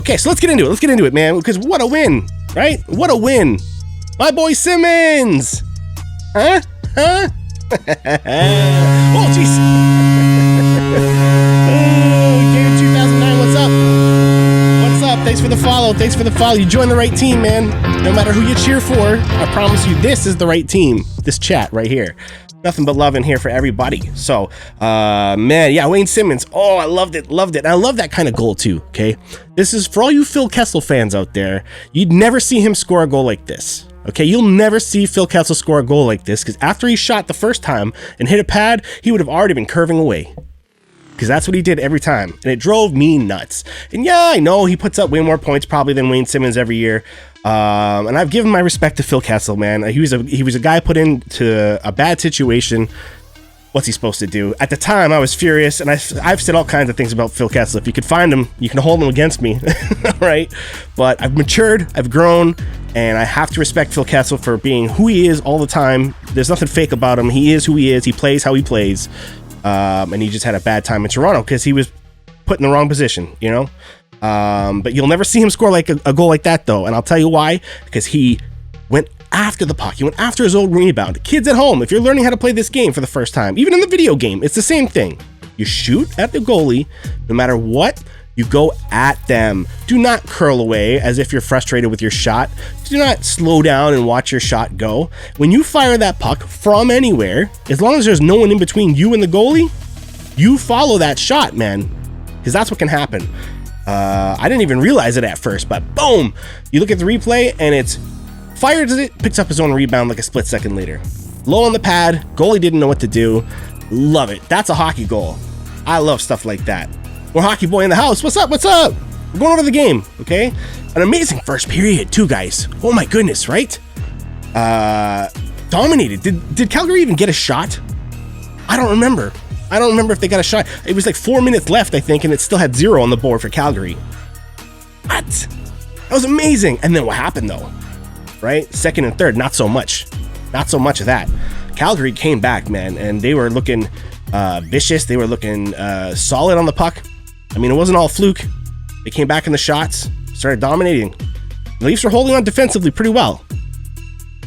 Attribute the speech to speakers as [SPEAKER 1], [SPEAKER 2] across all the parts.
[SPEAKER 1] Okay, so let's get into it. Let's get into it, man, because what a win, right? What a win. My boy Simmons. Huh? Oh, jeez. Game 2009, what's up? What's up? Thanks for the follow. Thanks for the follow. You joined the right team, man. No matter who you cheer for, I promise you this is the right team. This chat right here. Nothing but love in here for everybody. So, man, yeah, Wayne Simmons. Oh, I loved it. Loved it. And I love that kind of goal too, okay? This is for all you Phil Kessel fans out there. You'd never see him score a goal like this. Okay, you'll never see Phil Kessel score a goal like this because after he shot the first time and hit a pad, he would have already been curving away. Because that's what he did every time. And it drove me nuts. And yeah, I know he puts up way more points probably than Wayne Simmons every year. And I've given my respect to Phil Kessel, man. He was a guy put into a bad situation. What's he supposed to do? At the time, I was furious, and I've said all kinds of things about Phil Kessel. If you could find him, you can hold him against me, right? But I've matured, I've grown, and I have to respect Phil Kessel for being who he is all the time. There's nothing fake about him. He is who he is. He plays how he plays. And he just had a bad time in Toronto because he was put in the wrong position, you know? But you'll never see him score like a goal like that, though. And I'll tell you why. Because he went after the puck. He went after his old rebound. Kids at home, if you're learning how to play this game for the first time, even in the video game, it's the same thing. You shoot at the goalie, no matter what, you go at them. Do not curl away as if you're frustrated with your shot. Do not slow down and watch your shot go. When you fire that puck from anywhere, as long as there's no one in between you and the goalie, you follow that shot, man. Because that's what can happen. I didn't even realize it at first, but boom! You look at the replay and it's fires it, picks up his own rebound like a split second later. Low on the pad, goalie didn't know what to do. Love it. That's a hockey goal. I love stuff like that. More hockey boy in the house. What's up? What's up? We're going over the game, okay? An amazing first period, too, guys. Oh my goodness, right? Dominated. Did Calgary even get a shot? I don't remember. I don't remember if they got a shot. It was like 4 minutes left, I think, and it still had 0 on the board for Calgary. What? That was amazing. And then what happened, though? Right? Second and third, not so much. Not so much of that. Calgary came back, man, and they were looking vicious. They were looking solid on the puck. I mean, it wasn't all fluke. They came back in the shots, started dominating. The Leafs were holding on defensively pretty well.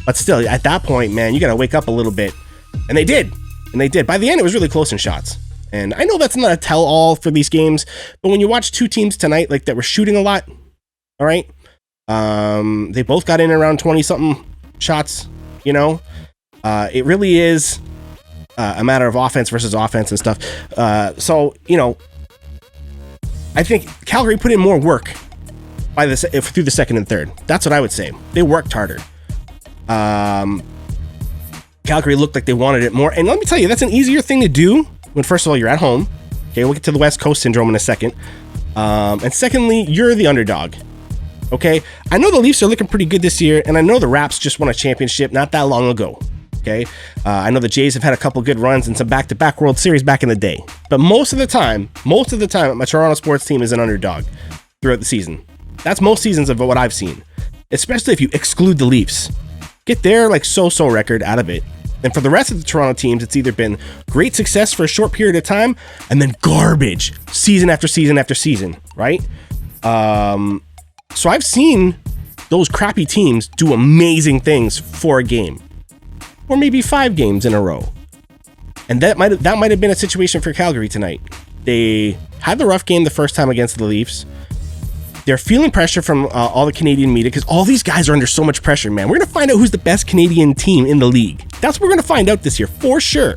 [SPEAKER 1] But still, at that point, man, you got to wake up a little bit. And they did. And they did. By the end, it was really close in shots. And I know that's not a tell-all for these games, but when you watch two teams tonight like that were shooting a lot, all right, they both got in around 20-something shots, you know? It really is a matter of offense versus offense and stuff. So, you know, I think Calgary put in more work through the second and third. That's what I would say. They worked harder. Calgary looked like they wanted it more. And let me tell you, that's an easier thing to do when, first of all, you're at home. Okay, we'll get to the West Coast syndrome in a second. And secondly, you're the underdog. Okay, I know the Leafs are looking pretty good this year, and I know the Raps just won a championship not that long ago. Okay, I know the Jays have had a couple good runs and some back-to-back World Series back in the day. But most of the time, my Toronto sports team is an underdog throughout the season. That's most seasons of what I've seen, especially if you exclude the Leafs. Get their like so-so record out of it. And for the rest of the Toronto teams, it's either been great success for a short period of time and then garbage season after season after season, right? So I've seen those crappy teams do amazing things for a game, or maybe 5 games in a row. And that might have been a situation for Calgary tonight. They had the rough game the first time against the Leafs. They're feeling pressure from all the Canadian media because all these guys are under so much pressure, man. We're going to find out who's the best Canadian team in the league. That's what we're going to find out this year, for sure.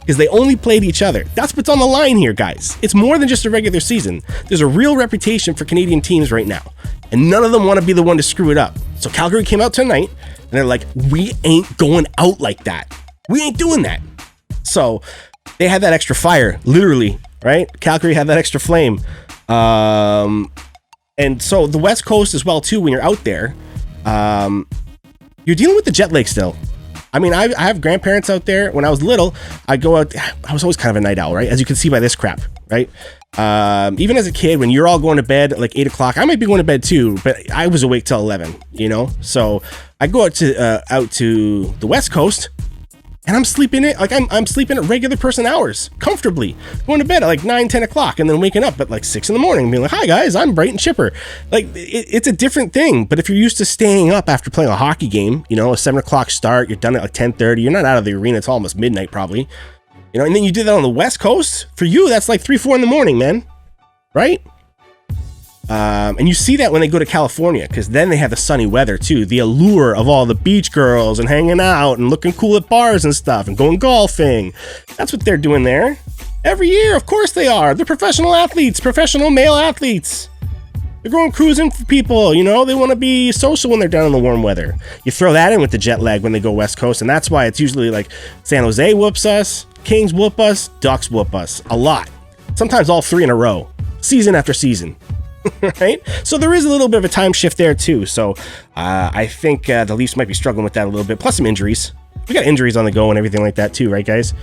[SPEAKER 1] Because they only played each other. That's what's on the line here, guys. It's more than just a regular season. There's a real reputation for Canadian teams right now. And none of them want to be the one to screw it up. So Calgary came out tonight, and they're like, we ain't going out like that. We ain't doing that. So they had that extra fire, literally, right? Calgary had that extra flame. And so the West Coast as well, too, when you're out there, you're dealing with the jet lag still. I mean, I have grandparents out there. When I was little, I'd go out. I was always kind of a night owl, right? As you can see by this crap, right? Even as a kid, when you're all going to bed at like 8 o'clock, I might be going to bed too, but I was awake till 11, you know? So I go out to the West Coast, And I'm sleeping it, like I'm sleeping at regular person hours, comfortably. Going to bed at like 9, 10 o'clock, and then waking up at like 6 in the morning and being like, hi guys, I'm bright and chipper. Like, it's a different thing. But if you're used to staying up after playing a hockey game, you know, a 7 o'clock start, you're done at like 10:30, you're not out of the arena, it's almost midnight probably. You know, and then you do that on the West Coast, for you, that's like 3, 4 in the morning, man. Right? And you see that when they go to California, because then they have the sunny weather too. The allure of all the beach girls and hanging out and looking cool at bars and stuff and going golfing. That's what they're doing there. Every year, of course they are. They're professional athletes, professional male athletes. They're going cruising for people, you know. They want to be social when they're down in the warm weather. You throw that in with the jet lag when they go West Coast, and that's why it's usually like San Jose whoops us, Kings whoop us, Ducks whoop us. A lot. Sometimes all 3 in a row. Season after season. Right? So there is a little bit of a time shift there too. So I think the Leafs might be struggling with that a little bit. Plus some injuries. We got injuries on the go and everything like that too, right, guys?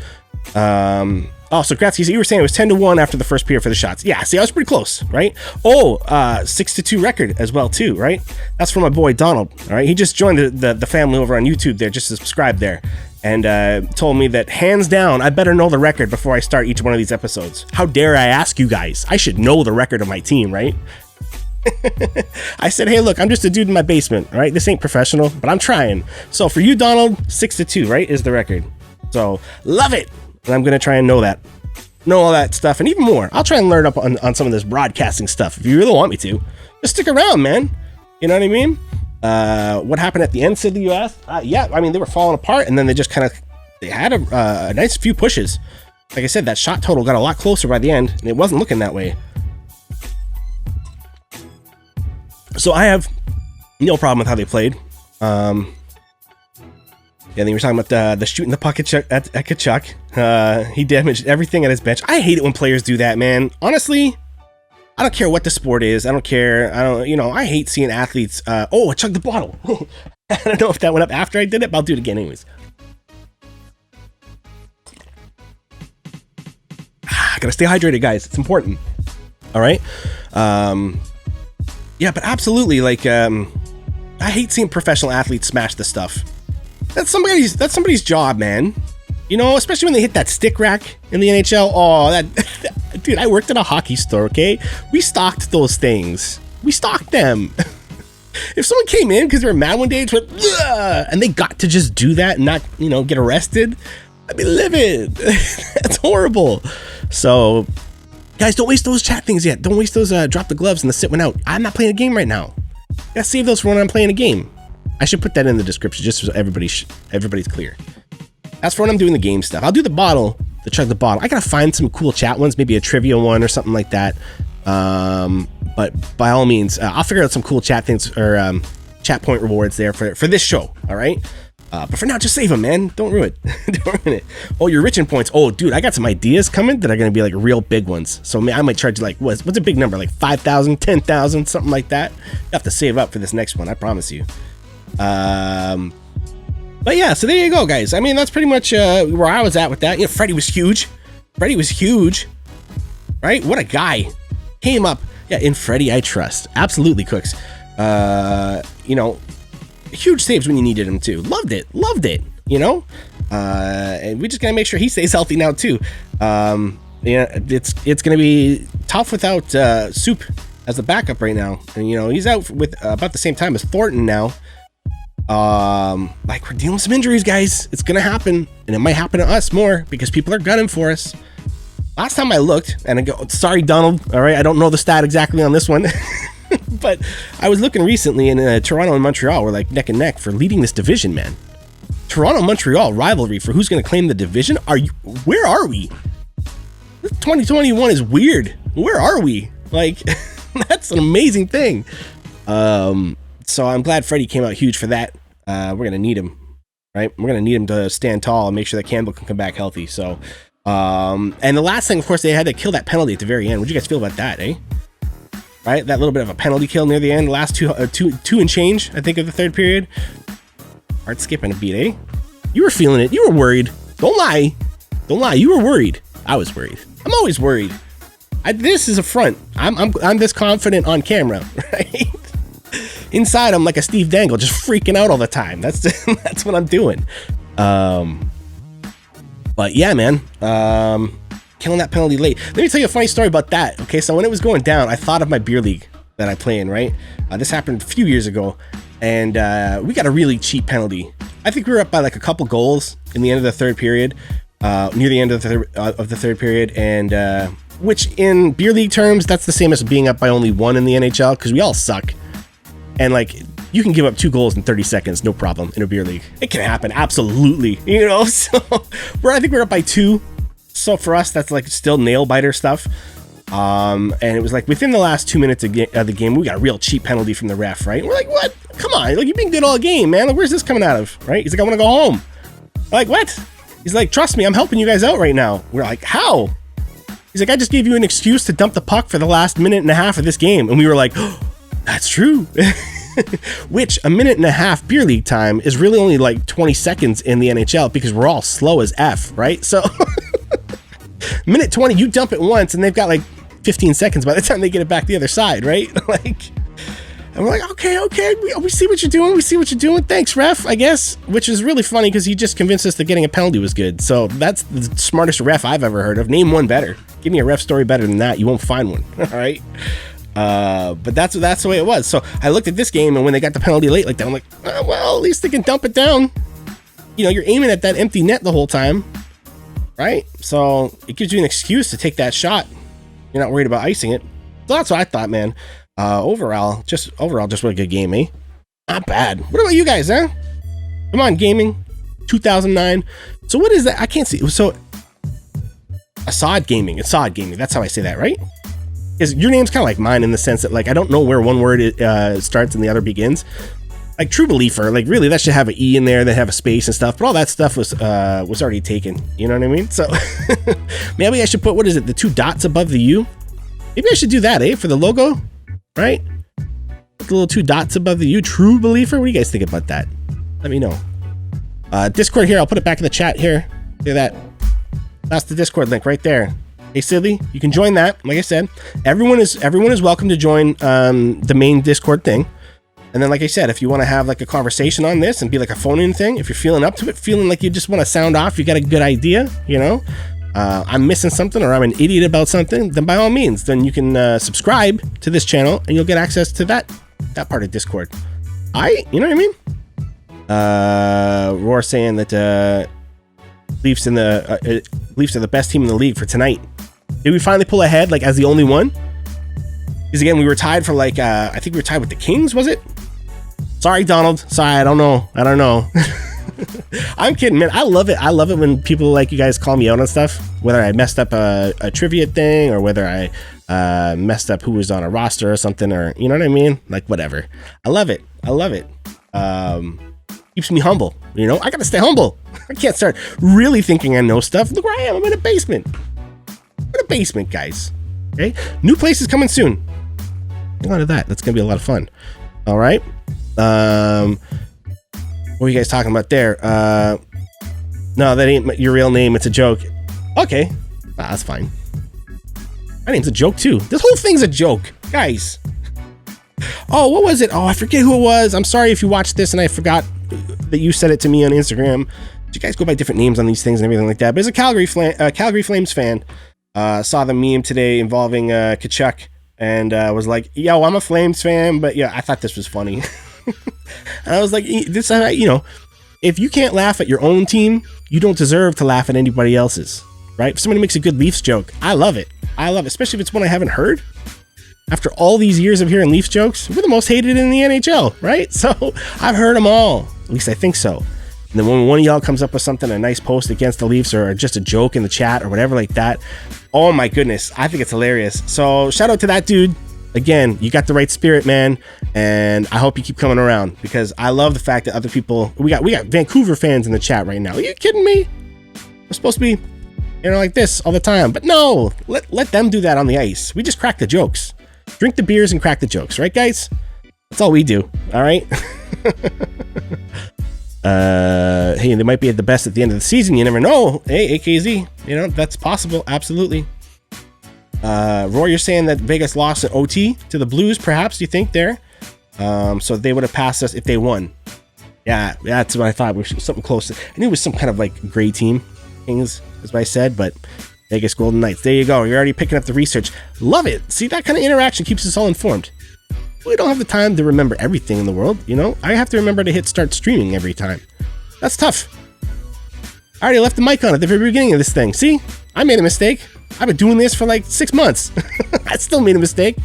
[SPEAKER 1] Oh, so Gratzky, so you were saying it was 10-1 after the first period for the shots. Yeah, see, I was pretty close, right? Oh, 6-2 record as well too, right? That's from my boy Donald. All right, he just joined the family over on YouTube there, just to subscribe there, and told me that hands down, I better know the record before I start each one of these episodes. How dare I ask you guys? I should know the record of my team, right? I said, hey, look, I'm just a dude in my basement, all right? This ain't professional, but I'm trying. So for you, Donald, 6-2, right, is the record. So love it. And I'm going to try and know all that stuff and even more. I'll try and learn up on some of this broadcasting stuff. If you really want me to, just stick around, man. You know what I mean? What happened at the end, Sid, you asked? Yeah, I mean, they were falling apart, and then they just kind of, they had a nice few pushes. Like I said, that shot total got a lot closer by the end, and it wasn't looking that way. So I have no problem with how they played. Yeah, then you were talking about the shooting the puck at Tkachuk. He damaged everything at his bench. I hate it when players do that, man. Honestly, I don't care what the sport is. I don't care. I hate seeing athletes. I chugged the bottle. I don't know if that went up after I did it, but I'll do it again anyways. Gotta stay hydrated, guys. It's important. All right. Yeah, but absolutely, like, I hate seeing professional athletes smash the stuff. That's somebody's job, man. You know, especially when they hit that stick rack in the NHL. Oh, dude, I worked at a hockey store, okay? We stocked those things. We stocked them. If someone came in because they were mad one day and they got to just do that and not, get arrested, I'd be livid. That's horrible. So, guys, don't waste those chat things yet. Don't waste those drop the gloves and the sit one out. I'm not playing a game right now. Gotta save those for when I'm playing a game. I should put that in the description just so everybody's clear. As for when I'm doing the game stuff, I'll do the chug the bottle. I gotta find some cool chat ones, maybe a trivia one or something like that. But by all means, I'll figure out some cool chat things or chat point rewards there for this show. All right. But for now, just save them, man. Don't ruin it. Don't ruin it. Oh, you're rich in points. Oh, dude, I got some ideas coming that are gonna be like real big ones. So I might charge you like what's a big number, like 5,000, 10,000, something like that. You have to save up for this next one. I promise you. But yeah, so there you go, guys. I mean, that's pretty much where I was at with that. Freddie was huge. Right? What a guy. Came up. Yeah, in Freddie I trust. Absolutely, Cooks. Huge saves when you needed him too. Loved it. And we just gotta make sure he stays healthy now too. It's gonna be tough without Soup as the backup right now. And he's out with about the same time as Thornton now. We're dealing with some injuries, guys. It's gonna happen, and it might happen to us more because people are gunning for us. Last time I looked, and I go, sorry, Donald. All right, I don't know the stat exactly on this one, but I was looking recently, and Toronto and Montreal were like neck and neck for leading this division, man. Toronto-Montreal rivalry for who's gonna claim the division. Where are we? 2021 is weird. Where are we? Like, that's an amazing thing. So I'm glad Freddie came out huge for that. We're going to need him, right? We're going to need him to stand tall and make sure that Campbell can come back healthy. So, and the last thing, of course, they had to kill that penalty at the very end. What'd you guys feel about that, eh? Right? That little bit of a penalty kill near the end, the last two and change, I think, of the third period. Hard skipping a beat, eh? You were feeling it. You were worried. Don't lie. You were worried. I was worried. I'm always worried. This is a front. I'm this confident on camera, right? Inside, I'm like a Steve Dangle, just freaking out all the time. That's what I'm doing. But yeah, man, killing that penalty late. Let me tell you a funny story about that. Okay, so when it was going down, I thought of my beer league that I play in, right? This happened a few years ago, and we got a really cheap penalty. I think we were up by like a couple goals in the end of the third period, near the end of the third period, and which in beer league terms, that's the same as being up by only one in the NHL, because we all suck. And like, you can give up 2 goals in 30 seconds, no problem, in a beer league. It can happen, absolutely. You know, so I think we're up by 2. So for us, that's like still nail biter stuff. And it was like within the last 2 minutes of the game, we got a real cheap penalty from the ref, right? And we're like, what? Come on, like, you've been good all game, man. Like, where's this coming out of, right? He's like, I want to go home. We're like, what? He's like, trust me, I'm helping you guys out right now. We're like, how? He's like, I just gave you an excuse to dump the puck for the last minute and a half of this game. And we were like, oh, that's true. Which a minute and a half beer league time is really only like 20 seconds in the NHL, because we're all slow as F, right? So minute 20, you dump it once and they've got like 15 seconds by the time they get it back the other side, right? Like, and we're like, okay, we see what you're doing. Thanks, ref, I guess. Which is really funny, because he just convinced us that getting a penalty was good. So that's the smartest ref I've ever heard of. Name one better. Give me a ref story better than that. You won't find one. All right. But that's the way it was. So I looked at this game, and when they got the penalty late like that, I'm like, well, at least they can dump it down. You know, you're aiming at that empty net the whole time, right? So it gives you an excuse to take that shot. You're not worried about icing it. So that's what I thought, man. Overall, just really good game, eh? Not bad. What about you guys, huh? Come on, gaming. 2009. So what is that? I can't see. So Assad Gaming. That's how I say that, right? Is your name's kind of like mine in the sense that, like, I don't know where one word starts and the other begins. Like trubeleafer, like really that should have an E in there, that have a space and stuff, but all that stuff was already taken. You know what I mean? So maybe I should put, what is it, the 2 dots above the U? Maybe I should do that, for the logo, right? Put the little 2 dots above the U. Trubeleafer. What do you guys think about that? Let me know. Discord here. I'll put it back in the chat here. See that? That's the Discord link right there. Hey, Silly, you can join that. Like I said, everyone is welcome to join the main Discord thing. And then, like I said, if you want to have like a conversation on this and be like a phone-in thing, if you're feeling up to it, feeling like you just want to sound off, you got a good idea, you know, I'm missing something or I'm an idiot about something, then by all means, then you can subscribe to this channel and you'll get access to that part of Discord. You know what I mean? Roar saying that Leafs are the best team in the league for tonight. Did we finally pull ahead, like, as the only one? Because again, we were tied for like, I think we were tied with the Kings, was it? Sorry, Donald. Sorry, I don't know. I'm kidding, man. I love it. I love it when people like you guys call me out on stuff, whether I messed up a trivia thing or whether I messed up who was on a roster or something, or, you know what I mean? Like, whatever. I love it. Keeps me humble. You know, I gotta stay humble. I can't start really thinking I know stuff. Look where I am. I'm in a basement. Guys. Okay, new place is coming soon. A lot of that. That's gonna be a lot of fun. All right. What are you guys talking about there? No, that ain't your real name. It's a joke. Okay, that's fine. My name's a joke too. This whole thing's a joke, guys. Oh, what was it? Oh, I forget who it was. I'm sorry if you watched this and I forgot that you said it to me on Instagram. You guys go by different names on these things and everything like that. But it's a Calgary Flames fan. Saw the meme today involving Kachuk and was like, yo, I'm a Flames fan, but yeah, I thought this was funny. And I was like, this, you know, if you can't laugh at your own team, you don't deserve to laugh at anybody else's, right? If somebody makes a good Leafs joke, I love it, especially if it's one I haven't heard. After all these years of hearing Leafs jokes, we're the most hated in the NHL, right? So I've heard them all, at least I think so. And then when one of y'all comes up with something, a nice post against the Leafs or just a joke in the chat or whatever like that, oh my goodness, I think it's hilarious. So shout out to that dude. Again, you got the right spirit, man, and I hope you keep coming around, because I love the fact that other people, we got Vancouver fans in the chat right now. Are you kidding me? We're supposed to be, you know, like this all the time, but no, let them do that on the ice. We just crack the jokes. Drink the beers and crack the jokes, right, guys? That's all we do, all right? Hey, they might be at the best at the end of the season. You never know. Hey, AKZ, you know, that's possible. Absolutely. Roy, you're saying that Vegas lost at OT to the Blues, perhaps, you think, there? So they would have passed us if they won. Yeah, that's what I thought. We were something close. I knew it was some kind of like gray team. Kings is what I said, but Vegas Golden Knights. There you go. You're already picking up the research. Love it. See, that kind of interaction keeps us all informed. We don't have the time to remember everything in the world, you know? I have to remember to hit start streaming every time. That's tough. I already left the mic on at the very beginning of this thing. See? I made a mistake. I've been doing this for like 6 months. I still made a mistake.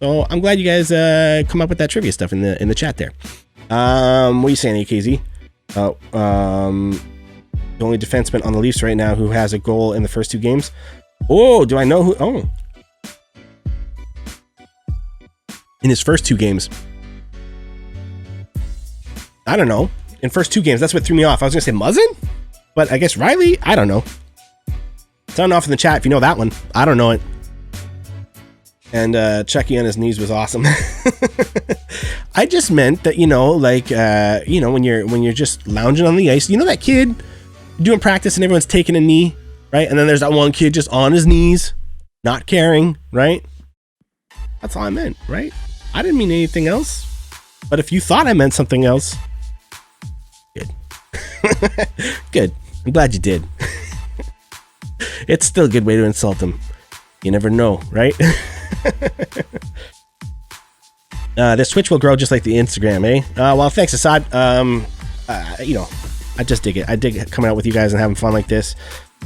[SPEAKER 1] So I'm glad you guys come up with that trivia stuff in the chat there. What are you saying, AKZ? The only defenseman on the Leafs right now who has a goal in the first 2 games. Oh, do I know who? Oh. In his first 2 games. I don't know. In first 2 games, that's what threw me off. I was going to say Muzzin? But I guess Riley? I don't know. Sound off in the chat if you know that one. I don't know it. And Chucky on his knees was awesome. I just meant that, you know, like, you know, when you're just lounging on the ice, you know that kid doing practice and everyone's taking a knee, right? And then there's that one kid just on his knees, not caring, right? That's all I meant, right? I didn't mean anything else. But if you thought I meant something else, good. Good. I'm glad you did. It's still a good way to insult him. You never know, right? This Twitch will grow just like the Instagram, eh? Well, thanks, Assad. You know, I just dig it. I dig coming out with you guys and having fun like this.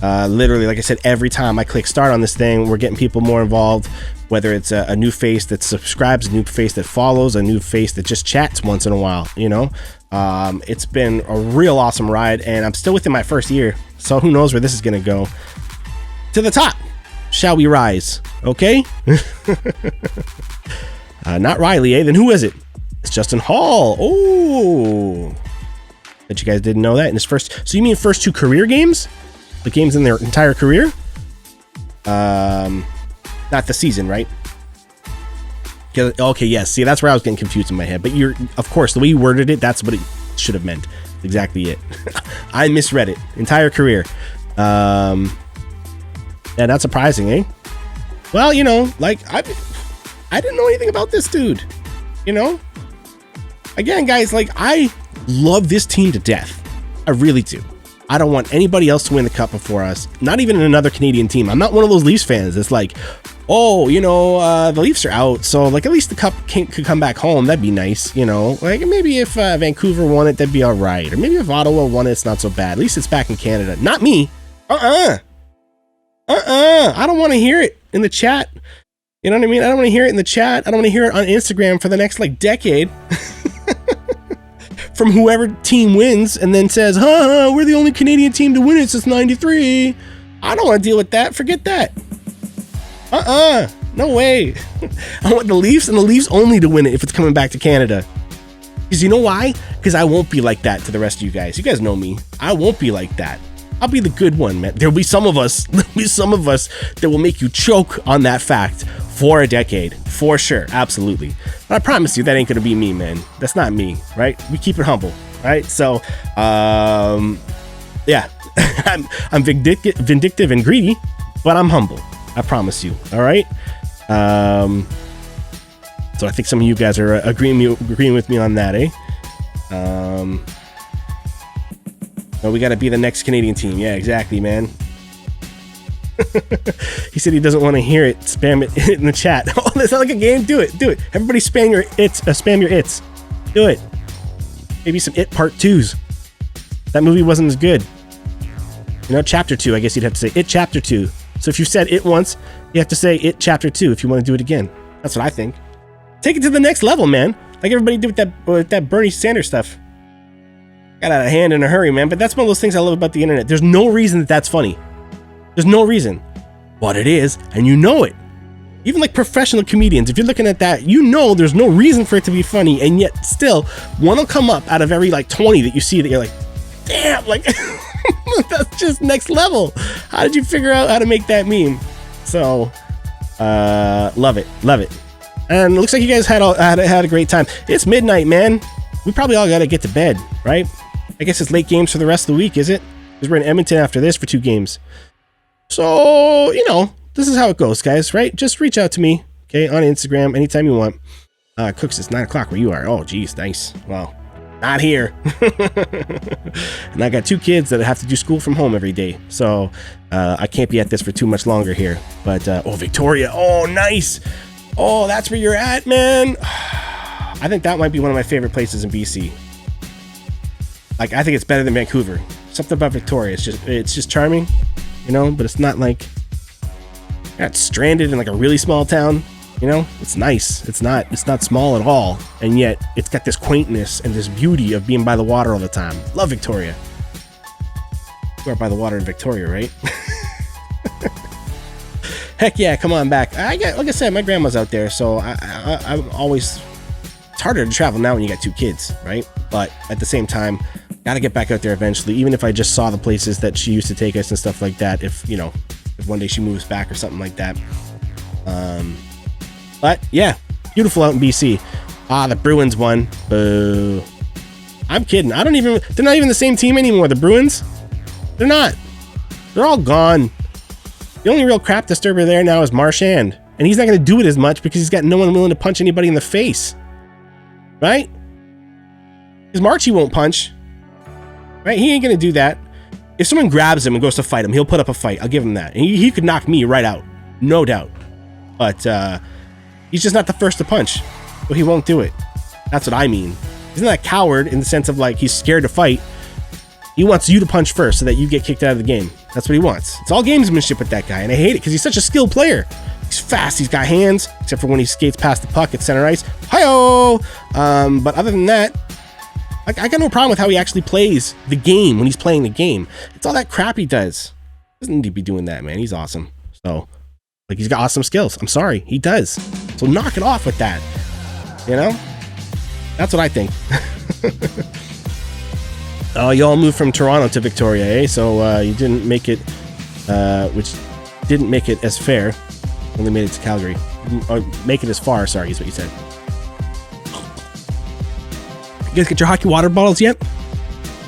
[SPEAKER 1] Literally, like I said, every time I click start on this thing, we're getting people more involved, whether it's a new face that subscribes, a new face that follows, a new face that just chats once in a while, you know? It's been a real awesome ride, and I'm still within my first year, so who knows where this is going to go. To the top, shall we rise? Okay? Not Riley, eh? Then who is it? It's Justin Hall. Oh, bet you guys didn't know that in his first. So you mean first 2 career games? The games in their entire career? Not the season, right? Okay, yes. See, that's where I was getting confused in my head. But you're, of course, the way you worded it, that's what it should have meant. That's exactly it. I misread it. Entire career. Yeah, not surprising, eh? Well, you know, like, I didn't know anything about this dude, you know? Again, guys, like, I love this team to death. I really do. I don't want anybody else to win the cup before us. Not even another Canadian team. I'm not one of those Leafs fans that's like, oh, you know, the Leafs are out, so, like, at least the cup could come back home. That'd be nice, you know? Like, maybe if Vancouver won it, that'd be all right. Or maybe if Ottawa won it, it's not so bad. At least it's back in Canada. Not me. I don't want to hear it in the chat. You know what I mean? I don't want to hear it in the chat. I don't want to hear it on Instagram for the next, like, decade. From whoever team wins and then says, we're the only Canadian team to win it since 93. I don't want to deal with that. Forget that. No way. I want the Leafs and the Leafs only to win it if it's coming back to Canada. Because you know why? Because I won't be like that to the rest of you guys. You guys know me. I won't be like that. I'll be the good one, man. There'll be some of us that will make you choke on that fact for a decade. For sure. Absolutely. But I promise you that ain't going to be me, man. That's not me, right? We keep it humble, right? So, yeah. I'm vindictive and greedy, but I'm humble. I promise you. All right? So I think some of you guys are agreeing with me on that, eh? No, we got to be the next Canadian team. Yeah, exactly, man. He said he doesn't want to hear it. Spam it in the chat. Oh, that's not like a game. Do it. Everybody spam your its. Spam your its. Do it. Maybe some It Part 2s. That movie wasn't as good. You know, Chapter 2. I guess you'd have to say It Chapter 2. So if you said it once, you have to say It Chapter 2 if you want to do it again. That's what I think. Take it to the next level, man. Like everybody did with that Bernie Sanders stuff. Got out of hand in a hurry, man. But that's one of those things I love about the internet. There's no reason that that's funny. There's no reason. But it is, and you know it. Even like professional comedians, if you're looking at that, you know there's no reason for it to be funny, and yet still, one will come up out of every like 20 that you see that you're like, damn, like, that's just next level. How did you figure out how to make that meme? So, love it. And it looks like you guys had a great time. It's midnight, man. We probably all got to get to bed, right? I guess it's late games for the rest of the week, is it? Because we're in Edmonton after this for 2 games. So, you know, this is how it goes, guys, right? Just reach out to me, okay, on Instagram anytime you want. Cooks, it's 9 o'clock where you are. Oh, geez, nice. Wow. Not here. And I got 2 kids that have to do school from home every day. So I can't be at this for too much longer here. But, oh, Victoria. Oh, nice. Oh, that's where you're at, man. I think that might be one of my favorite places in BC. Like, I think it's better than Vancouver. Something about Victoria. It's just charming, you know, but it's not like it's stranded in like a really small town. You know, it's nice. It's not small at all. And yet it's got this quaintness and this beauty of being by the water all the time. Love Victoria. You are by the water in Victoria, right? Heck yeah, come on back. Like I said, my grandma's out there, so I'm always, it's harder to travel now when you got 2 kids, right? But at the same time, gotta get back out there eventually, even if I just saw the places that she used to take us and stuff like that, if one day she moves back or something like that. But yeah, beautiful out in BC. The Bruins won. Boo. I'm kidding. They're not even the same team anymore, the Bruins. They're not. They're all gone. The only real crap disturber there now is Marchand. And he's not going to do it as much because he's got no one willing to punch anybody in the face. Right? Because Marchie won't punch. Right? He ain't going to do that. If someone grabs him and goes to fight him, he'll put up a fight. I'll give him that. And he could knock me right out. No doubt. But he's just not the first to punch. So he won't do it. That's what I mean. He's not a coward in the sense of like he's scared to fight. He wants you to punch first so that you get kicked out of the game. That's what he wants. It's all gamesmanship with that guy, and I hate it because he's such a skilled player. He's fast, he's got hands, except for when he skates past the puck at center ice. Hi-oh! But other than that, I got no problem with how he actually plays the game when he's playing the game. It's all that crap he does. He doesn't need to be doing that, man. He's awesome. So, like, he's got awesome skills. I'm sorry, he does. So knock it off with that. You know? That's what I think. Oh, you all moved from Toronto to Victoria, eh? So you didn't make it, which didn't make it as fair. Only made it to Calgary. Or make it as far, sorry, is what you said. You guys get your hockey water bottles yet?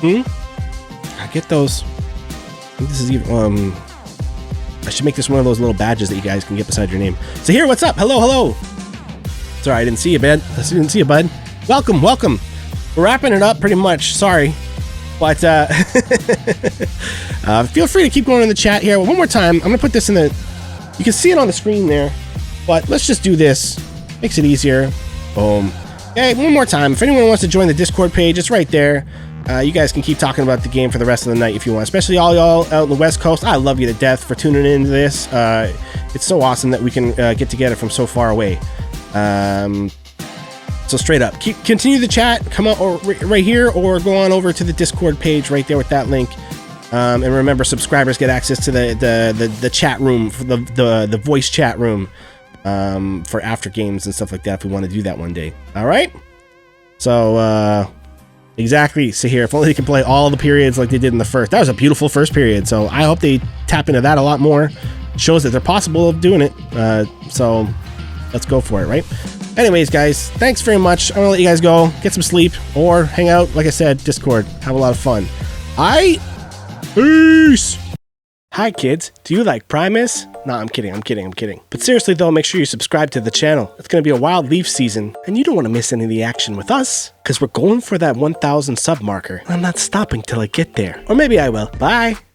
[SPEAKER 1] I get those. I think this is even, I should make this one of those little badges that you guys can get beside your name. So here, what's up? Hello, hello. Sorry, I didn't see you, bud. Welcome. We're wrapping it up pretty much. Sorry. But feel free to keep going in the chat here. One more time, I'm going to put this in the... You can see it on the screen there. But let's just do this. Makes it easier. Boom. Okay, one more time. If anyone wants to join the Discord page, it's right there. You guys can keep talking about the game for the rest of the night if you want. Especially all y'all out on the West Coast. I love you to death for tuning into this. It's so awesome that we can get together from so far away. So straight up, continue the chat, come out or right here, or go on over to the Discord page right there with that link. And remember, subscribers get access to the chat room, for the voice chat room, for after games and stuff like that if we want to do that one day. All right. So exactly. So here, if only they can play all the periods like they did in the first. That was a beautiful first period. So I hope they tap into that a lot more. It shows that they're possible of doing it. So let's go for it, right? Anyways, guys, thanks very much. I'm gonna let you guys go, get some sleep, or hang out, like I said, Discord. Have a lot of fun. Peace! Hi, kids. Do you like Primus? Nah, I'm kidding. But seriously, though, make sure you subscribe to the channel. It's gonna be a wild Leaf season, and you don't want to miss any of the action with us, because we're going for that 1,000 sub marker. I'm not stopping till I get there. Or maybe I will. Bye!